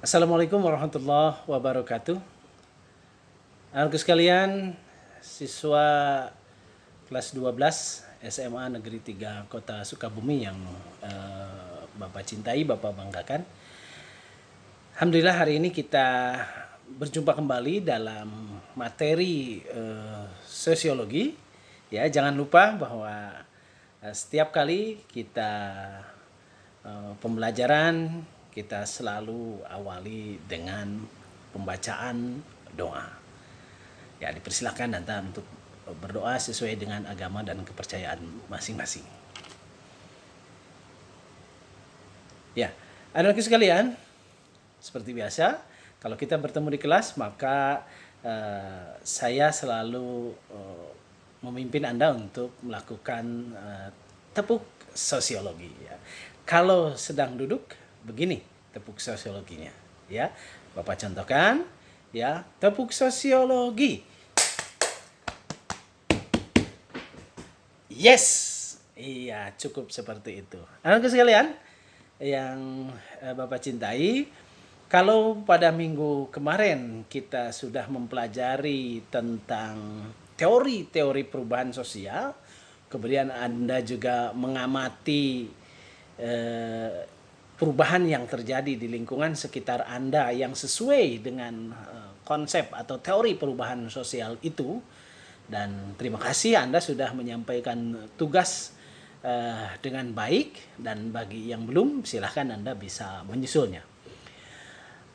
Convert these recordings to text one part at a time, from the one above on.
Assalamualaikum warahmatullahi wabarakatuh. Anak sekalian, siswa kelas 12 SMA Negeri 3 Kota Sukabumi yang Bapak cintai, Bapak banggakan. Alhamdulillah hari ini kita berjumpa kembali dalam materi sosiologi. Ya, jangan lupa bahwa setiap kali kita pembelajaran kita selalu awali dengan pembacaan doa. Ya, dipersilakan Anda untuk berdoa sesuai dengan agama dan kepercayaan masing-masing. Ya, anak-anak sekalian, seperti biasa, kalau kita bertemu di kelas, maka saya selalu memimpin Anda untuk melakukan tepuk sosiologi. Ya. Kalau sedang duduk, begini tepuk sosiologinya, ya. Bapak contohkan, ya, tepuk sosiologi. Yes, iya, cukup seperti itu. Anak sekalian yang Bapak cintai, kalau pada minggu kemarin kita sudah mempelajari tentang teori-teori perubahan sosial, kemudian Anda juga mengamati perubahan yang terjadi di lingkungan sekitar Anda yang sesuai dengan konsep atau teori perubahan sosial itu. Dan terima kasih Anda sudah menyampaikan tugas dengan baik, dan bagi yang belum silahkan Anda bisa menyusulnya.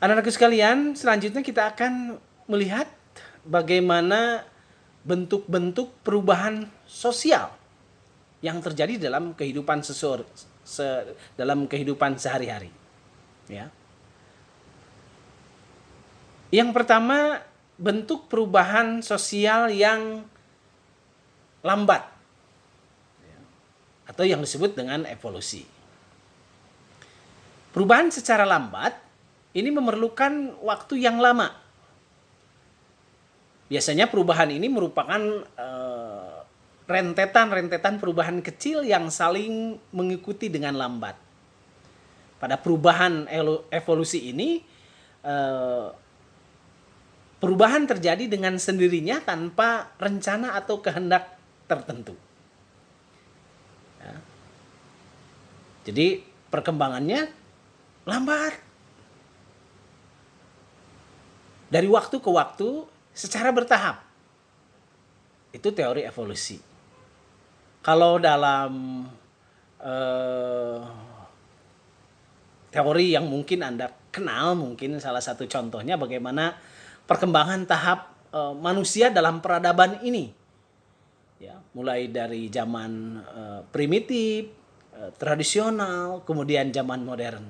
Anak-anak sekalian, selanjutnya kita akan melihat bagaimana bentuk-bentuk perubahan sosial yang terjadi dalam kehidupan dalam kehidupan sehari-hari. Ya. Yang pertama, bentuk perubahan sosial yang lambat, atau yang disebut dengan evolusi. Perubahan secara lambat ini memerlukan waktu yang lama. Biasanya perubahan ini merupakan rentetan perubahan kecil yang saling mengikuti dengan lambat. Pada perubahan evolusi ini, perubahan terjadi dengan sendirinya tanpa rencana atau kehendak tertentu. Ya. Jadi perkembangannya lambat. Dari waktu ke waktu secara bertahap. Itu teori evolusi. Kalau dalam teori yang mungkin Anda kenal, mungkin salah satu contohnya bagaimana perkembangan tahap manusia dalam peradaban ini. Ya, mulai dari zaman primitif, tradisional, kemudian zaman modern.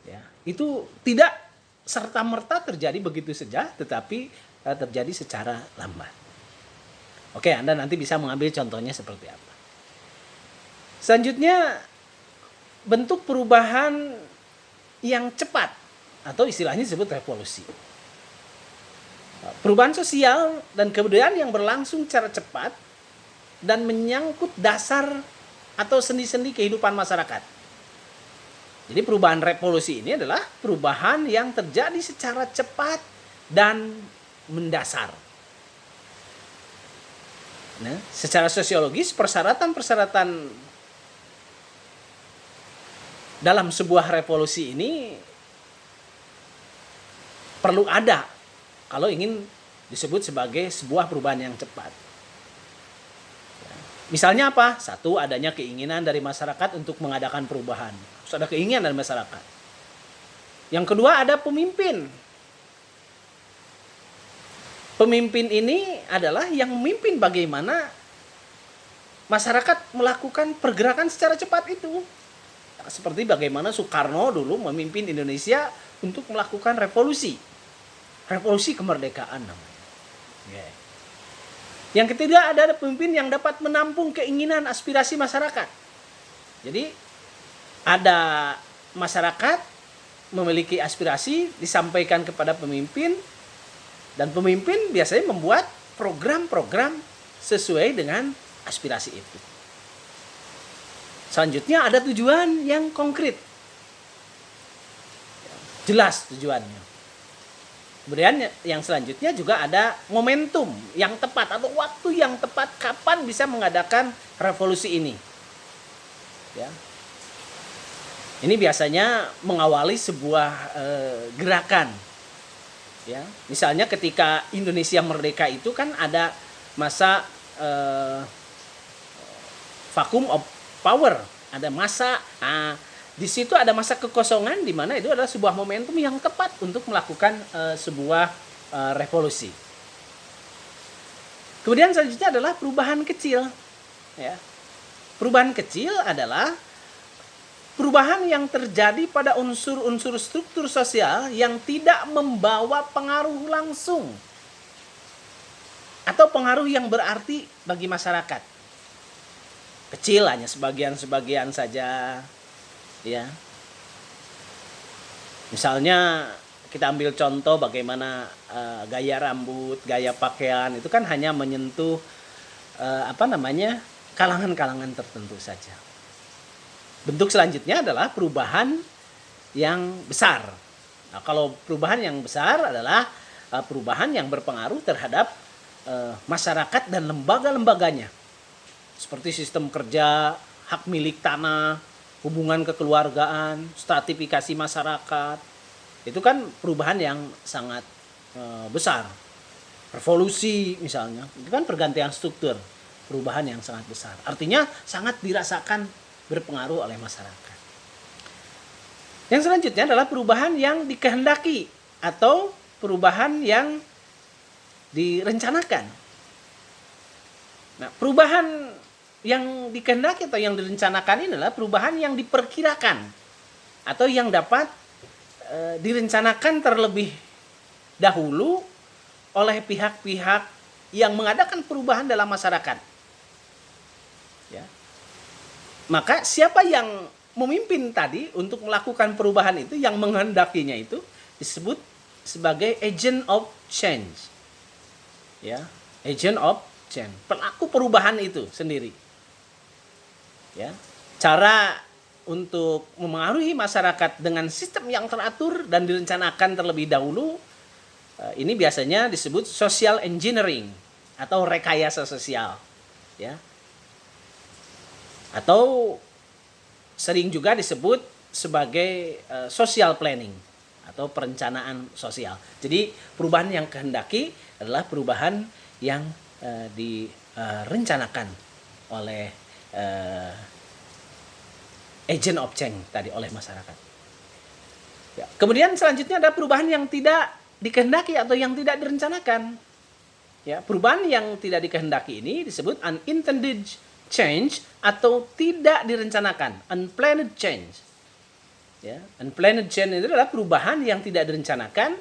Ya, itu tidak serta-merta terjadi begitu saja, tetapi terjadi secara lambat. Oke, Anda nanti bisa mengambil contohnya seperti apa. Selanjutnya, bentuk perubahan yang cepat atau istilahnya disebut revolusi. Perubahan sosial dan kebudayaan yang berlangsung secara cepat dan menyangkut dasar atau sendi-sendi kehidupan masyarakat. Jadi perubahan revolusi ini adalah perubahan yang terjadi secara cepat dan mendasar. Nah, secara sosiologis, persyaratan dalam sebuah revolusi ini perlu ada kalau ingin disebut sebagai sebuah perubahan yang cepat. Misalnya apa? Satu, adanya keinginan dari masyarakat untuk mengadakan perubahan. Harus ada keinginan dari masyarakat. Yang kedua, ada pemimpin. Pemimpin ini adalah yang memimpin bagaimana masyarakat melakukan pergerakan secara cepat itu. Seperti bagaimana Soekarno dulu memimpin Indonesia untuk melakukan revolusi. Revolusi kemerdekaan namanya. Yeah. Yang ketiga, ada pemimpin yang dapat menampung keinginan aspirasi masyarakat. Jadi ada masyarakat memiliki aspirasi disampaikan kepada pemimpin, dan pemimpin biasanya membuat program-program sesuai dengan aspirasi itu. Selanjutnya ada tujuan yang konkret. jelas tujuannya. Kemudian yang selanjutnya juga ada momentum yang tepat atau waktu yang tepat kapan bisa mengadakan revolusi ini. Ya. Ini biasanya mengawali sebuah gerakan. Ya, misalnya ketika Indonesia merdeka itu kan ada masa vacuum of power, ada masa di situ ada masa kekosongan di mana itu adalah sebuah momentum yang tepat untuk melakukan sebuah revolusi. Kemudian selanjutnya adalah perubahan kecil. Ya. Perubahan kecil adalah perubahan yang terjadi pada unsur-unsur struktur sosial yang tidak membawa pengaruh langsung atau pengaruh yang berarti bagi masyarakat. Kecil, hanya sebagian-sebagian saja, ya. Misalnya kita ambil contoh bagaimana gaya rambut, gaya pakaian itu kan hanya menyentuh kalangan-kalangan tertentu saja. Bentuk selanjutnya adalah perubahan yang besar. Nah, kalau perubahan yang besar adalah perubahan yang berpengaruh terhadap masyarakat dan lembaga-lembaganya. Seperti sistem kerja, hak milik tanah, hubungan kekeluargaan, stratifikasi masyarakat. Itu kan perubahan yang sangat besar. Revolusi misalnya, itu kan pergantian struktur, perubahan yang sangat besar. Artinya sangat dirasakan berpengaruh oleh masyarakat. Yang selanjutnya adalah perubahan yang dikehendaki atau perubahan yang direncanakan. Nah, perubahan yang dikehendaki atau yang direncanakan ini adalah perubahan yang diperkirakan atau yang dapat direncanakan terlebih dahulu oleh pihak-pihak yang mengadakan perubahan dalam masyarakat. Ya. Maka siapa yang memimpin tadi untuk melakukan perubahan itu, yang menghendakinya itu disebut sebagai agent of change. Ya, agent of change, pelaku perubahan itu sendiri. Ya. Cara untuk memengaruhi masyarakat dengan sistem yang teratur dan direncanakan terlebih dahulu, ini biasanya disebut social engineering atau rekayasa sosial. Ya. Atau sering juga disebut sebagai social planning atau perencanaan sosial. Jadi perubahan yang kehendaki adalah perubahan yang direncanakan oleh agent of change tadi, oleh masyarakat. Ya. Kemudian selanjutnya ada perubahan yang tidak dikehendaki atau yang tidak direncanakan. Ya, perubahan yang tidak dikehendaki ini disebut unintended change atau tidak direncanakan, unplanned change. Ya, unplanned change itu adalah perubahan yang tidak direncanakan,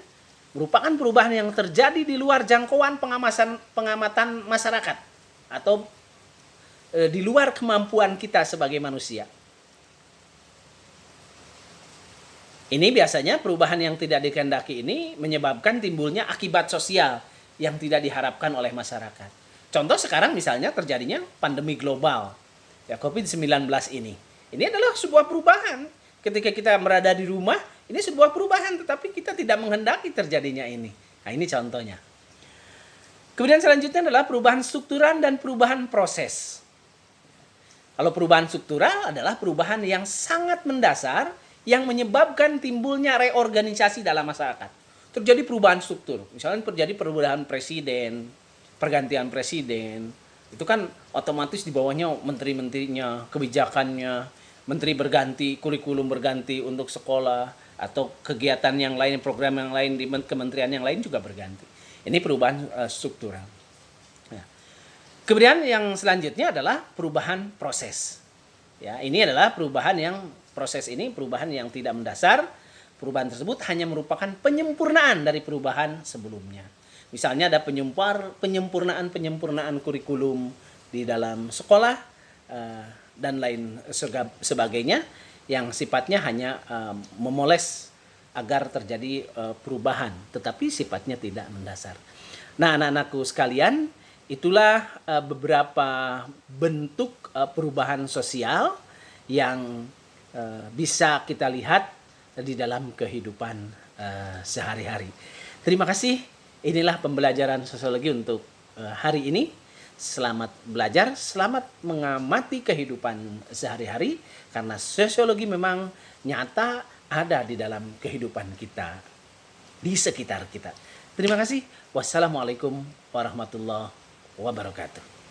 merupakan perubahan yang terjadi di luar jangkauan pengamatan masyarakat atau di luar kemampuan kita sebagai manusia. Ini biasanya perubahan yang tidak dikehendaki ini menyebabkan timbulnya akibat sosial yang tidak diharapkan oleh masyarakat. Contoh sekarang misalnya terjadinya pandemi global, ya COVID-19 ini. Ini adalah sebuah perubahan. Ketika kita berada di rumah, ini sebuah perubahan, tetapi kita tidak menghendaki terjadinya ini. Nah, ini contohnya. Kemudian selanjutnya adalah perubahan struktural dan perubahan proses. Kalau perubahan struktural adalah perubahan yang sangat mendasar yang menyebabkan timbulnya reorganisasi dalam masyarakat. Terjadi perubahan struktur, misalnya terjadi perubahan presiden, pergantian presiden, itu kan otomatis di bawahnya menteri-menterinya, kebijakannya, menteri berganti, kurikulum berganti untuk sekolah, atau kegiatan yang lain, program yang lain di kementerian yang lain juga berganti. Ini perubahan struktural. Nah, kemudian yang selanjutnya adalah perubahan proses. Ya, ini adalah perubahan yang tidak mendasar. Perubahan tersebut hanya merupakan penyempurnaan dari perubahan sebelumnya. Misalnya ada penyempurnaan kurikulum di dalam sekolah dan lain sebagainya yang sifatnya hanya memoles agar terjadi perubahan, tetapi sifatnya tidak mendasar. Nah, anak-anakku sekalian, itulah beberapa bentuk perubahan sosial yang bisa kita lihat di dalam kehidupan sehari-hari. Terima kasih. Inilah pembelajaran sosiologi untuk hari ini. Selamat belajar, selamat mengamati kehidupan sehari-hari, karena sosiologi memang nyata ada di dalam kehidupan kita, di sekitar kita. Terima kasih. Wassalamualaikum warahmatullahi wabarakatuh.